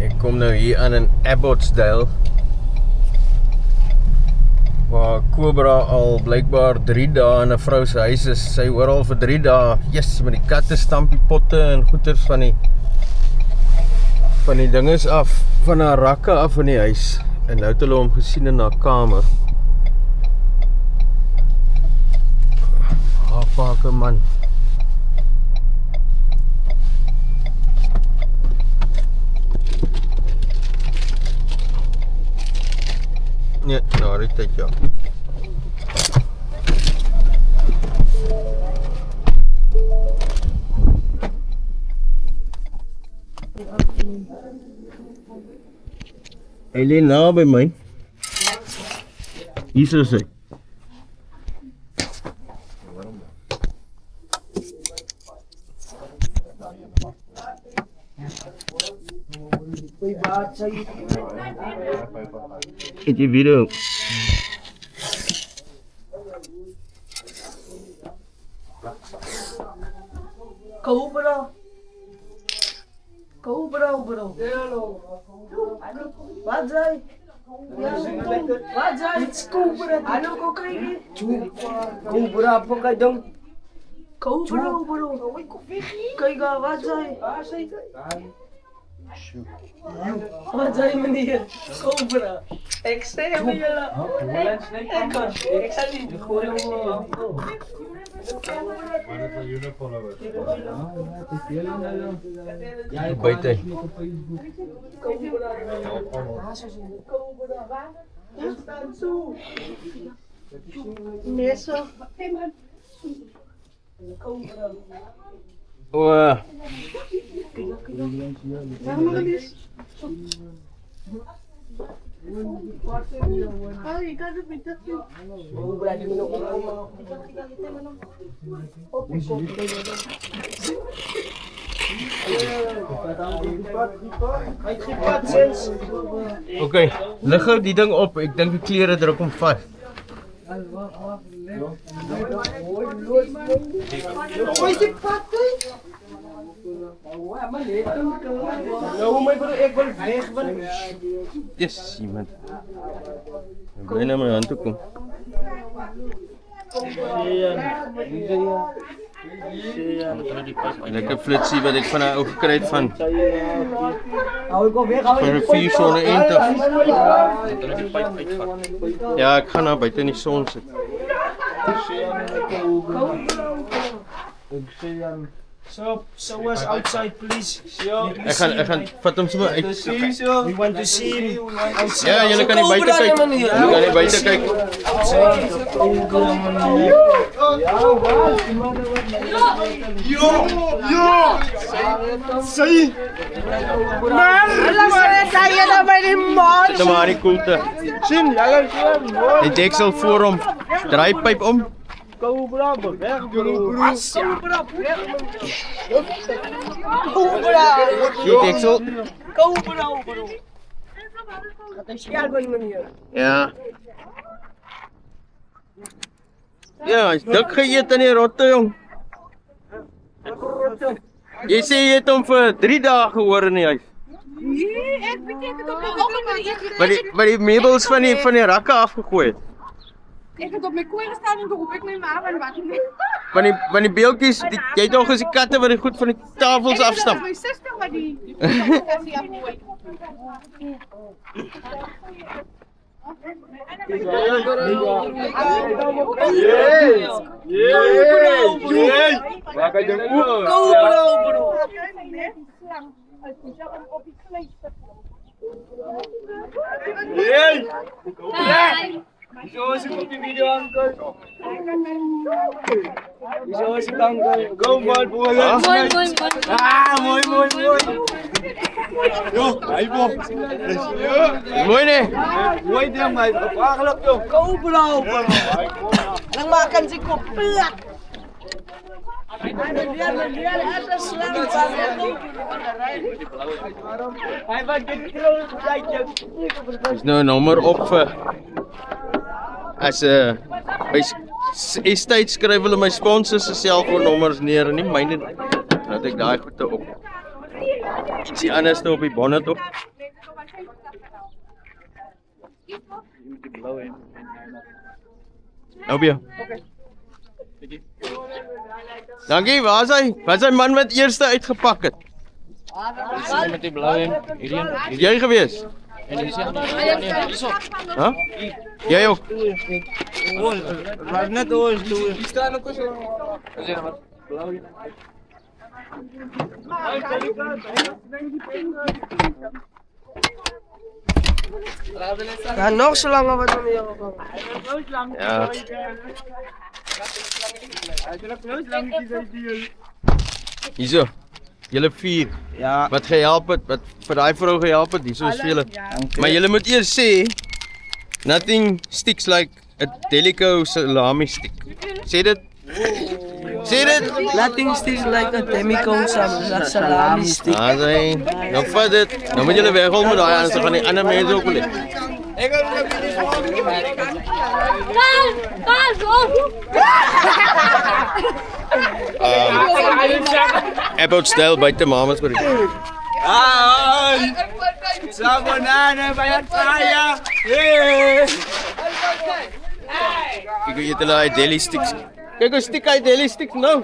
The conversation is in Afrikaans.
Ek kom nou hier aan in Abbotsdale waar Cobra al blykbaar 3 dae in 'n vrou se huis is. Sy hoor al vir 3 dae. Yes, met die katte stamp die potte en goeters van die dinges af, van haar rakke af in die huis. En nou het hulle hom gesien in haar kamer. Pake man. Ja, nou die tyd ja. Hy lê nou by my. Hier is hy. Het jy video? Cobra, bro. Wat zei? Wat zei? Het is Cobra. Hallo, kok krijgen. Cobra, pak hij dan. Cobra, bro. Kijk, wat zei? Wat zei meneer? Cobra. Ik zei hem jullie. Ik zei niet. Buiten. Meestal. Oh. Ay, kada pintas yun. Oké, lig gou die ding op. Ek dink die klere druk hom vas. Yes, iemand. Ek bly na my hand toe kom. Lekker flitsie wat ek van haar ou gekry het van 4 sonne eend af. Ja, ek gaan nou buite in die son sit. So was outside, please. Ek gaan vat hom sommer uit. We want to see him outside. Ja, julle kan nie buite kyk. Julle kan nie buite kyk. Say. Sit maar in die koelte. Sien, julle Die deksel voor hom. Draaipyp om. Cobra, weg bro. Die deksel. Cobra, bro. Ja. Ja, hy's dik geëet in die rotte jong. Jy sê jy het hom vir 3 dae gehoor in die huis. Nee, ek weet ek het op my oggend by die eet. Wat die meubels van die rakke afgegooi het. Ek het op my kooi gestaan en geroep ek my ma en wat nie. Van die beeltjies, jy het al gesien katte wat die goed van die tafels afstap. My suster wat die kassie afgooi. Waar kan jy oop? Cobra, bro. Show us the video, uncle. Show us the uncle. Go, boy, boy. Ah, boy. Yo, ay po. Mooi nee. Boy, dia may pakalap yo. Cobra, bro. Nang makan si Cobra. Is nou 'n nommer op vir as by Estate skryf hulle my sponsors se selfoonnommers neer en nie myne. Nou het ek daai goede op. Ietsie anders nou op die bonnet op. Obie. Dankie, waar is hy? Wat is hy man wat eerste uitgepak het? Met die blauwe en hierdie. Jy gewees? En hier is hy. Huh? Jy ook? Was net ons toe. Die staan ook so. Is jy wat? Blauwe. Ja, nog zo lang wat we hier Ja. Hierso. Julle 4. Ja. Wat gehelp het, wat vir daai vrou gehelp het, hierso is vele. Maar julle moet eers sê nothing sticks like a Delico salami stick. Sê dit. Sê dit. Nothing sticks like a Demico salami stick. Ah, sê. Nou vat dit. Nou moet julle weghol met daai anders, dan gaan die ander mense ook wil hê. About style buite mamas vir. Sabonane bayat kaya. Hey. Kyk hoe jy hulle daai deli sticks. Kyk hoe stick hy deli sticks nou.